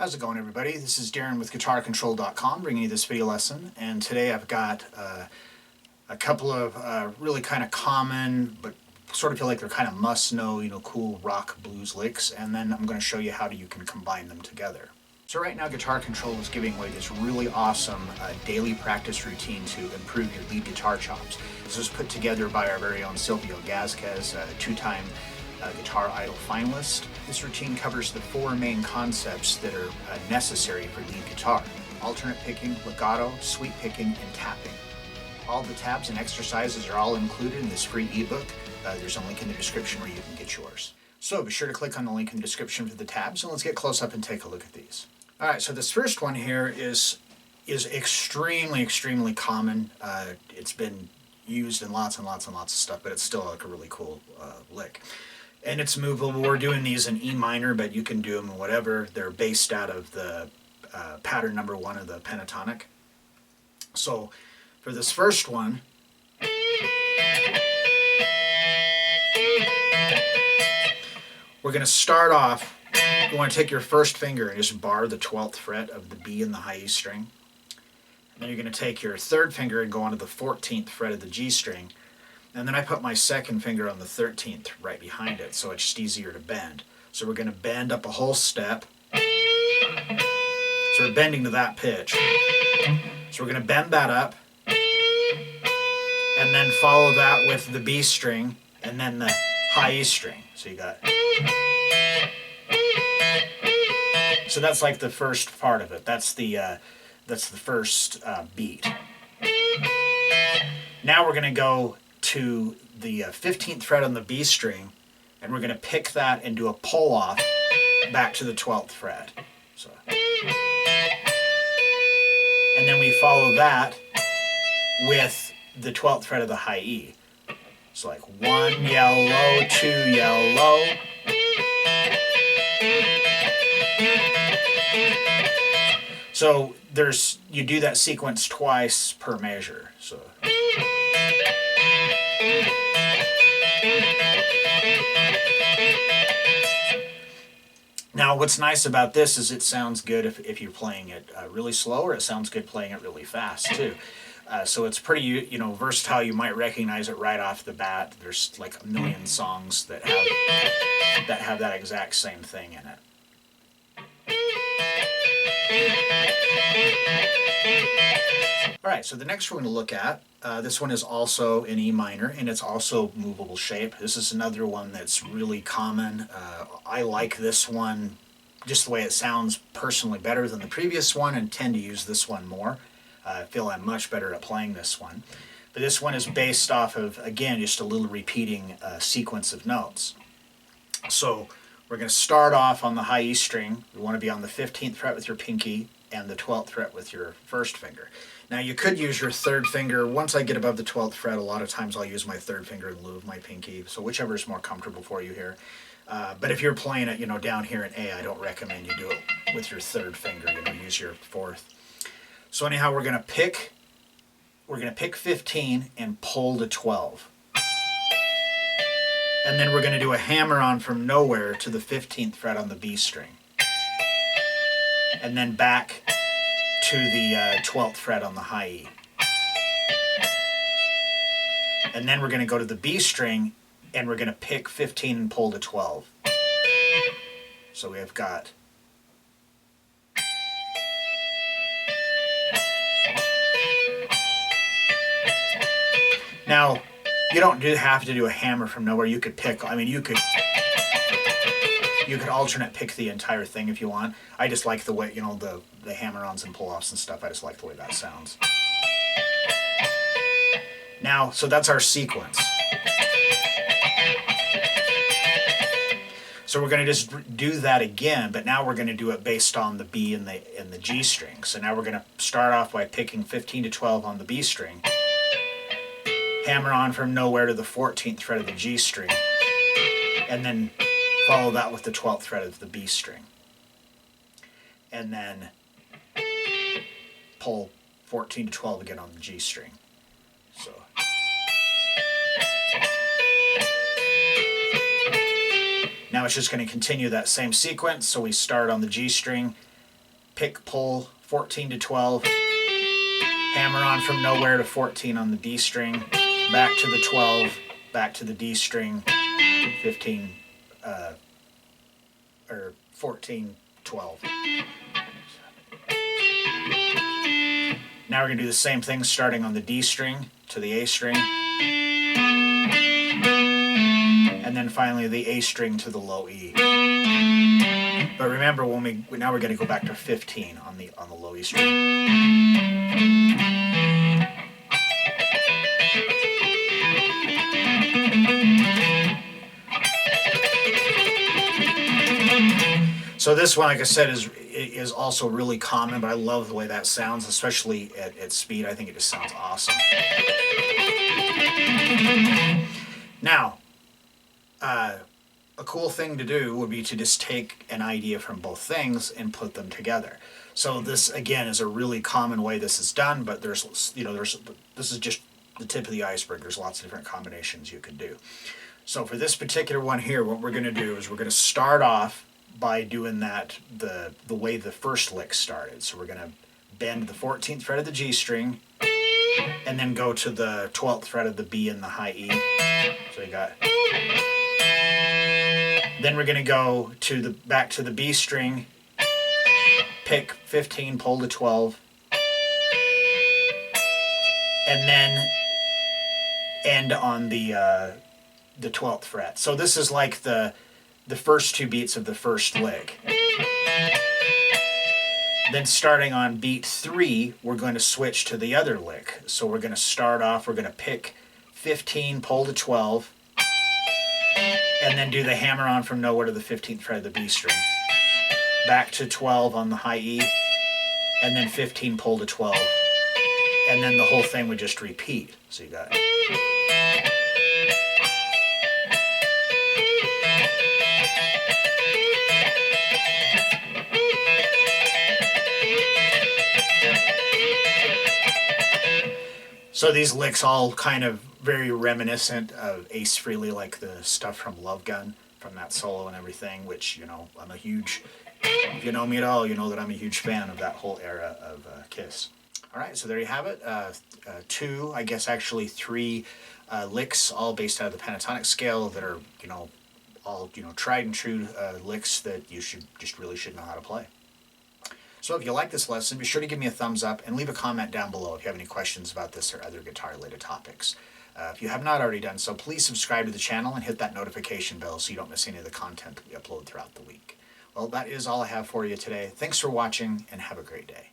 How's it going, everybody? This is Darrin with GuitarControl.com bringing you this video lesson, and today I've got a couple of really kind of common but sort of feel like they're kind of must-know, cool rock blues licks, and then I'm going to show you how you can combine them together. So right now Guitar Control is giving away this really awesome daily practice routine to improve your lead guitar chops. This was put together by our very own Silvio Gazquez, a two-time Guitar Idol finalist. This routine covers the four main concepts that are necessary for lead guitar: alternate picking, legato, sweep picking, and tapping. All the tabs and exercises are all included in this free ebook. There's a link in the description where you can get yours. So be sure to click on the link in the description for the tabs, and let's get close up and take a look at these. All right, so this first one here is extremely common. It's been used in lots and lots of stuff, but it's still like a really cool lick. And it's movable. We're doing these in E minor, but you can do them in whatever. They're based out of the pattern number 1 of the Pentatonic. So for this first one, we're going to start off. You want to take your first finger and just bar the 12th fret of the B in the high E string. And then you're going to take your third finger and go onto the 14th fret of the G string. And then I put my second finger on the 13th right behind it, so it's just easier to bend. So we're going to bend up a whole step. So we're bending to that pitch. So we're going to bend that up, and then follow that with the B string, and then the high E string. So you got... So that's like the first part of it. That's the first beat. Now we're going to go to the 15th fret on the B string, and we're going to pick that and do a pull off back to the 12th fret. So, and then we follow that with the 12th fret of the high E. So like 1 yellow, 2 yellow. So you do that sequence twice per measure. So. Now what's nice about this is it sounds good if you're playing it really slow, or it sounds good playing it really fast too. So it's pretty versatile. You might recognize it right off the bat. There's like a million songs that have that exact same thing in it. Alright, so the next one we're going to look at, this one is also in E minor, and it's also movable shape. This is another one that's really common. I like this one, just the way it sounds, personally better than the previous one, and tend to use this one more. I feel I'm much better at playing this one. But this one is based off of, again, just a little repeating sequence of notes. So we're going to start off on the high E string. We want to be on the 15th fret with your pinky and the 12th fret with your first finger. Now you could use your third finger. Once I get above the 12th fret, a lot of times I'll use my third finger in lieu of my pinky, so whichever is more comfortable for you here. But if you're playing it, down here in A, I don't recommend you do it with your third finger. Use your fourth. So anyhow, we're gonna pick 15 and pull to 12. And then we're going to do a hammer on from nowhere to the 15th fret on the B string. And then back to the 12th fret on the high E. And then we're going to go to the B string, and we're going to pick 15 and pull to 12. So we have got... Now, you don't have to do a hammer from nowhere. You could pick, you could alternate pick the entire thing if you want. I just like the way, the hammer-ons and pull-offs and stuff. I just like the way that sounds. Now, so that's our sequence. So we're going to just do that again, but now we're going to do it based on the B and the G string. So now we're going to start off by picking 15 to 12 on the B string. Hammer on from nowhere to the 14th fret of the G string, and then follow that with the 12th fret of the B string, and then pull 14 to 12 again on the G string. So now it's just going to continue that same sequence. So we start on the G string, pick, pull, 14 to 12, hammer on from nowhere to 14 on the D string, back to the 12, back to the D string, 15, or 14, 12. Now we're going to do the same thing starting on the D string to the A string, and then finally the A string to the low E. But remember, now we're going to go back to 15 on the low E string. So this one, like I said, is also really common, but I love the way that sounds, especially at speed. I think it just sounds awesome. Now, a cool thing to do would be to just take an idea from both things and put them together. So this, again, is a really common way this is done, but this is just the tip of the iceberg. There's lots of different combinations you can do. So for this particular one here, what we're going to do is we're going to start off by doing that the way the first lick started. So we're going to bend the 14th fret of the G string and then go to the 12th fret of the B and the high E. So you got. Then we're going to go to back to the B string, pick 15, pull to 12, and then end on the 12th fret. So this is like the first two beats of the first lick. Then starting on beat 3, we're going to switch to the other lick. So we're going to start off, we're going to pick 15, pull to 12, and then do the hammer on from nowhere to the 15th fret of the B string. Back to 12 on the high E, and then 15, pull to 12. And then the whole thing would just repeat. So you got. So these licks all kind of very reminiscent of Ace Frehley, like the stuff from Love Gun, from that solo and everything, which, I'm a huge, if you know me at all, you know that I'm a huge fan of that whole era of Kiss. All right, so there you have it. Two, I guess actually three licks, all based out of the pentatonic scale that are, all, tried and true licks that you really should know how to play. So if you like this lesson, be sure to give me a thumbs up and leave a comment down below if you have any questions about this or other guitar-related topics. If you have not already done so, please subscribe to the channel and hit that notification bell so you don't miss any of the content that we upload throughout the week. Well, that is all I have for you today. Thanks for watching and have a great day.